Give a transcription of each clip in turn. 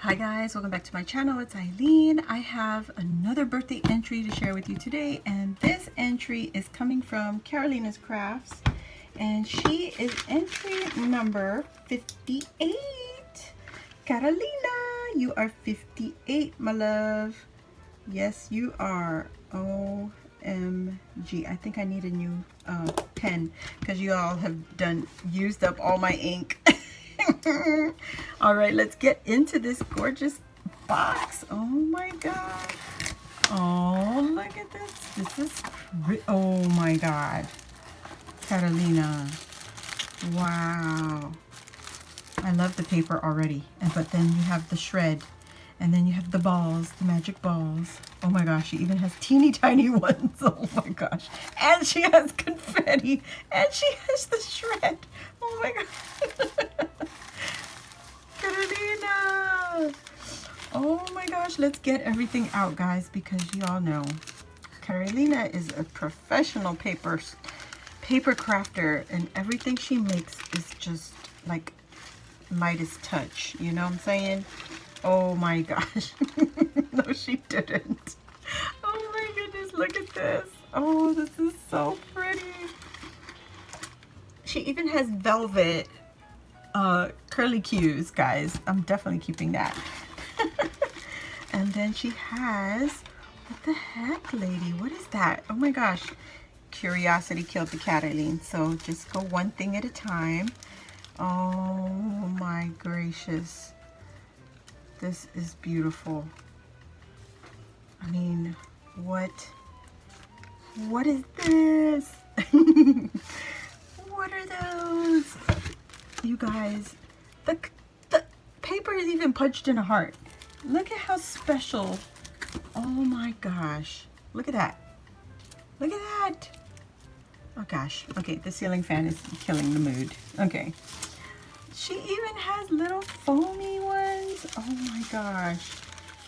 Hi guys, welcome back to my channel. It's Eileen. I have another birthday entry to share with you today, and this entry is coming from Carolina's Crafts, and she is entry number 58. Carolina, you are 58, my love. Yes, you are. OMG. I think I need a new pen because you all have used up all my ink. All right, let's get into this gorgeous box. Oh my god. Oh, look at this. This is oh my god. Carolina. Wow. I love the paper already. But then you have the shred. And then you have the balls, the magic balls. Oh my gosh, she even has teeny tiny ones. Oh my gosh. And she has confetti. And she has the shred. Oh my god. Carolina! Oh my gosh, let's get everything out, guys, because you all know Carolina is a professional paper crafter, and everything she makes is just like Midas touch. You know what I'm saying? Oh my gosh. No, she didn't. Oh my goodness, look at this. Oh, this is so pretty. She even has velvet curly cues, guys. I'm definitely keeping that. And then she has, what the heck, lady? What is that? Oh my gosh. Curiosity killed the cat, Eileen. So just go one thing at a time. Oh my gracious. This is beautiful. I mean, what is this? What are those? You guys, the paper is even punched in a heart. Look at how special. Oh my gosh. Look at that. Look at that. Oh gosh. Okay, the ceiling fan is killing the mood. Okay. She even has little foamy ones. Oh my gosh.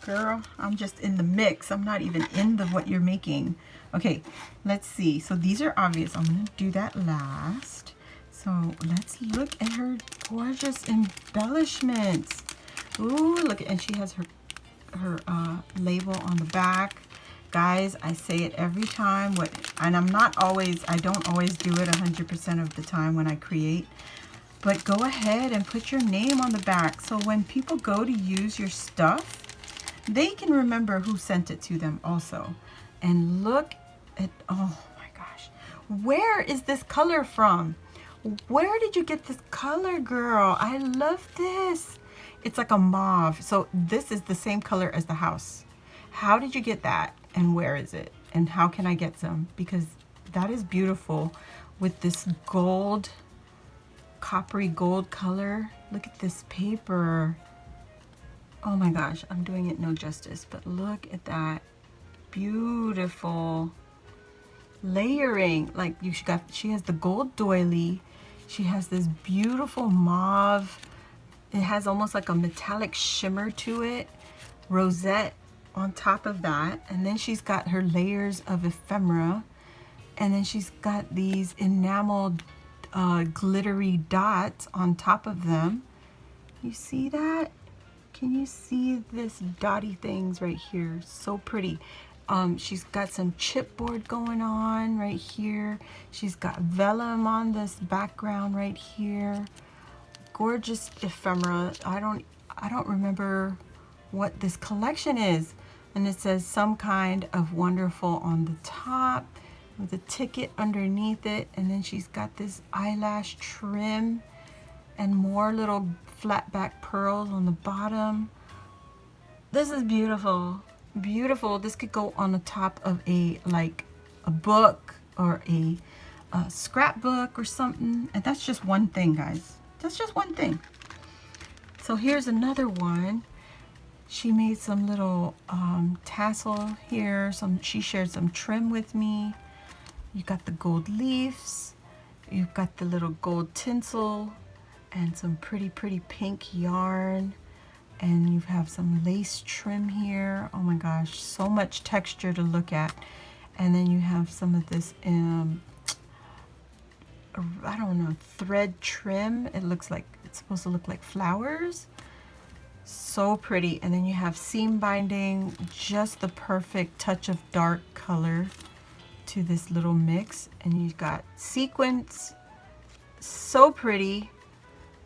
Girl, I'm just in the mix. I'm not even in what you're making. Okay, let's see. So these are obvious. I'm going to do that last. So let's look at her gorgeous embellishments. Ooh, look, and she has her label on the back. Guys, I say it every time, and I don't always do it 100% of the time when I create, but go ahead and put your name on the back. So when people go to use your stuff, they can remember who sent it to them also. And look at, oh my gosh, where is this color from? Where did you get this color, girl? I love this. It's like a mauve. So this is the same color as the house. How did you get that? And where is it? And how can I get some? Because that is beautiful with this gold, coppery gold color. Look at this paper. Oh my gosh, I'm doing it no justice, but look at that. Beautiful layering. Like she has the gold doily. She has this beautiful mauve. It has almost like a metallic shimmer to it. Rosette on top of that. And then she's got her layers of ephemera. And then she's got these enameled glittery dots on top of them. You see that? Can you see this dotty things right here? So pretty. She's got some chipboard going on right here. She's got vellum on this background right here. Gorgeous ephemera. I don't remember what this collection is. And it says some kind of wonderful on the top with a ticket underneath it. And then she's got this eyelash trim and more little flat back pearls on the bottom. This is beautiful. Beautiful. This could go on the top of a book or a scrapbook or something. And that's just one thing, guys. That's just one thing. So here's another one. She made some little tassel here. She shared some trim with me. You got the gold leaves. You've got the little gold tinsel and some pretty pink yarn. And you have some lace trim here. Oh my gosh, so much texture to look at. And then you have some of this, I don't know, thread trim. It looks like, it's supposed to look like flowers. So pretty. And then you have seam binding, just the perfect touch of dark color to this little mix. And you've got sequins, so pretty.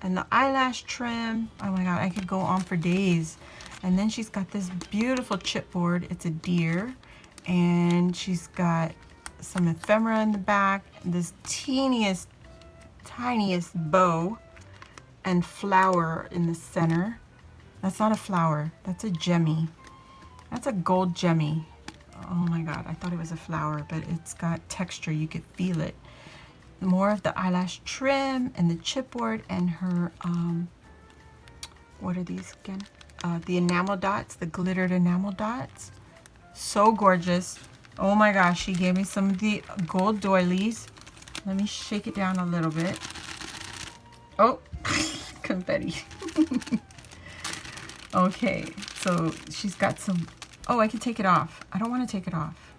And the eyelash trim, oh my god, I could go on for days. And then she's got this beautiful chipboard. It's a deer. And she's got some ephemera in the back, this tiniest bow and flower in the center. That's not a flower, that's a gemmy. That's a gold gemmy. Oh my god, I thought it was a flower, but it's got texture, you could feel it. More of the eyelash trim and the chipboard and her, what are these again? The enamel dots, the glittered enamel dots. So gorgeous. Oh my gosh, she gave me some of the gold doilies. Let me shake it down a little bit. Oh, confetti. Okay, so she's got some, oh, I can take it off. I don't want to take it off,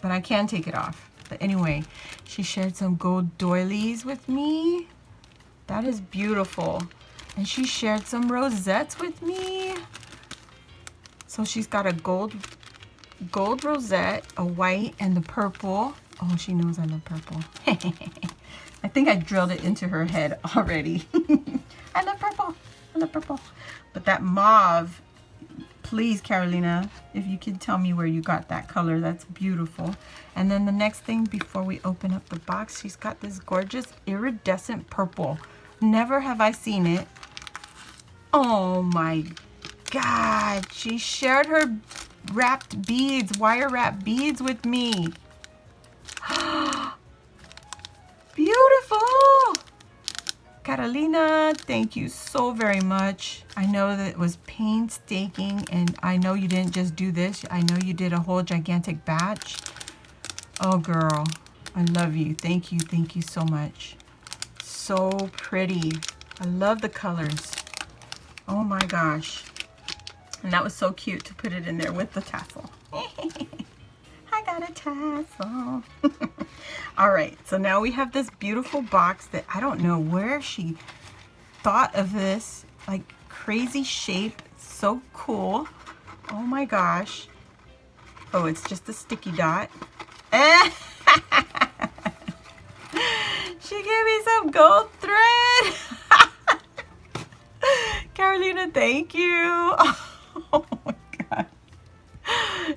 but I can take it off. But anyway, she shared some gold doilies with me. That is beautiful. And she shared some rosettes with me. So she's got a gold rosette, a white, and the purple. Oh, she knows I love purple. I think I drilled it into her head already. I love purple. I love purple. But that mauve, please, Carolina, if you can tell me where you got that color, that's beautiful. And then the next thing before we open up the box, she's got this gorgeous iridescent purple. Never have I seen it. Oh my God. She shared her wrapped beads, wire wrapped beads with me. Beautiful. Carolina, thank you so very much. I know that it was painstaking, and I know you didn't just do this. I know you did a whole gigantic batch. Oh girl, I love you. Thank you so much. So pretty. I love the colors. Oh my gosh. And that was so cute to put it in there with the tassel. I got a tassel. All right, so now we have this beautiful box that I don't know where she thought of this, like crazy shape. It's so cool. Oh my gosh. Oh, it's just a sticky dot. She gave me some gold thread. Carolina, thank you. Oh my God.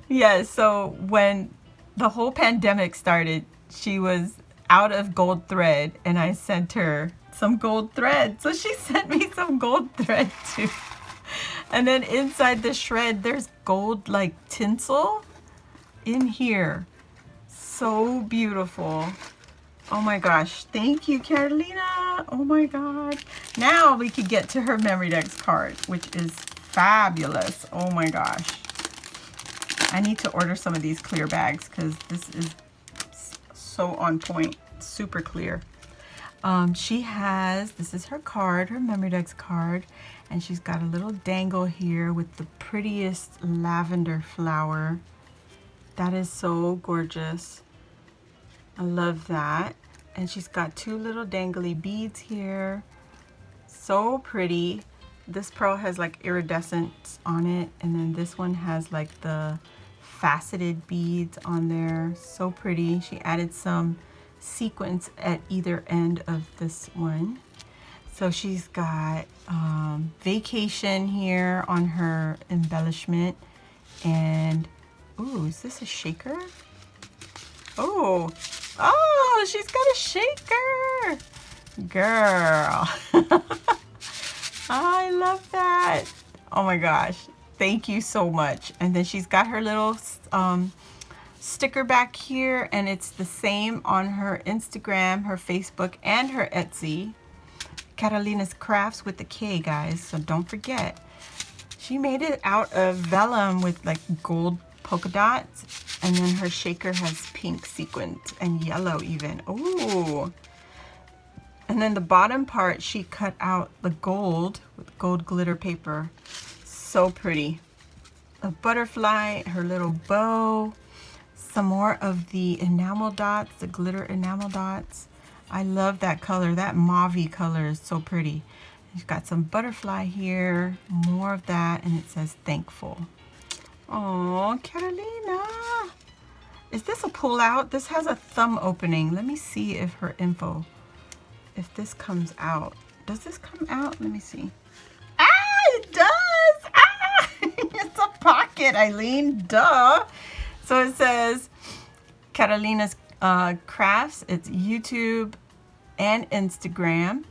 Yeah, so when the whole pandemic started, she was out of gold thread, and I sent her some gold thread. So she sent me some gold thread too. And then inside the shred, there's gold like tinsel in here. So beautiful. Oh my gosh. Thank you, Carolina. Oh my God. Now we can get to her Memorydex card, which is fabulous. Oh my gosh. I need to order some of these clear bags because this is so on point, super clear. She has, this is her card, her Memorydex card, and she's got a little dangle here with the prettiest lavender flower. That is so gorgeous. I love that. And she's got two little dangly beads here. So pretty. This pearl has like iridescence on it, and then this one has like the faceted beads on there. So pretty. She added some sequins at either end of this one. So she's got vacation here on her embellishment. And ooh, is this a shaker? Oh, she's got a shaker. Girl. I love that. Oh my gosh. Thank you so much. And then she's got her little sticker back here, and it's the same on her Instagram, her Facebook, and her Etsy. Carolina's Crafts with the K, guys. So don't forget. She made it out of vellum with like gold polka dots, and then her shaker has pink sequins and yellow even. Ooh. And then the bottom part, she cut out the gold with gold glitter paper. So pretty. A butterfly, her little bow, some more of the enamel dots, the glitter enamel dots. I love that color. That mauve color is so pretty. She's got some butterfly here, more of that, and it says thankful. Oh, Carolina. Is this a pull out? This has a thumb opening. Let me see if her info, if this comes out. Does this come out? Let me see. Ah, it does. Ah, it's a pocket, Eileen. Duh. So it says Carolina's Crafts. It's YouTube and Instagram.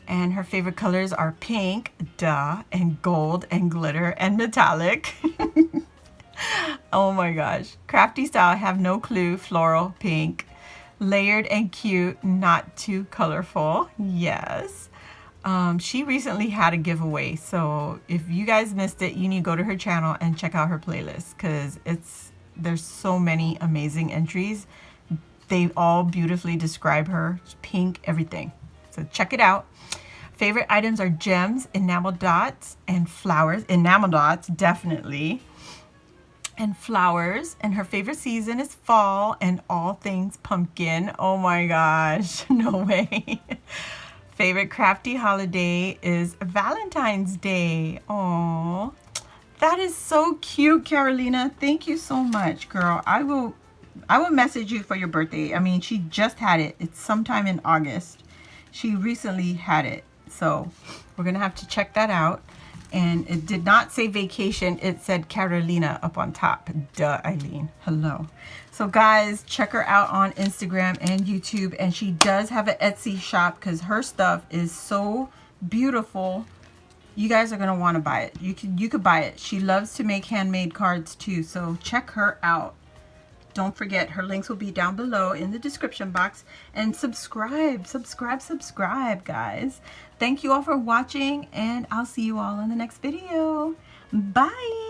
And her favorite colors are pink, duh, and gold, and glitter, and metallic. Oh my gosh. Crafty style, I have no clue, floral, pink. Layered and cute, not too colorful. Yes. She recently had a giveaway, so if you guys missed it, you need to go to her channel and check out her playlist, because there's so many amazing entries. They all beautifully describe her. Pink, everything. So check it out. Favorite items are gems, enamel dots, and flowers. Enamel dots, definitely. And flowers. And her favorite season is fall and all things pumpkin. Oh my gosh, no way. Favorite crafty holiday is Valentine's Day. Oh, that is so cute, Carolina. Thank you so much, girl. I will message you for your birthday. I mean, she just had it. It's sometime in August. She recently had it. So we're going to have to check that out. And it did not say vacation. It said Carolina up on top. Duh, Eileen. Hello. So guys, check her out on Instagram and YouTube. And she does have an Etsy shop because her stuff is so beautiful. You guys are going to want to buy it. You could buy it. She loves to make handmade cards too. So check her out. Don't forget, her links will be down below in the description box. And subscribe, guys. Thank you all for watching, and I'll see you all in the next video. Bye.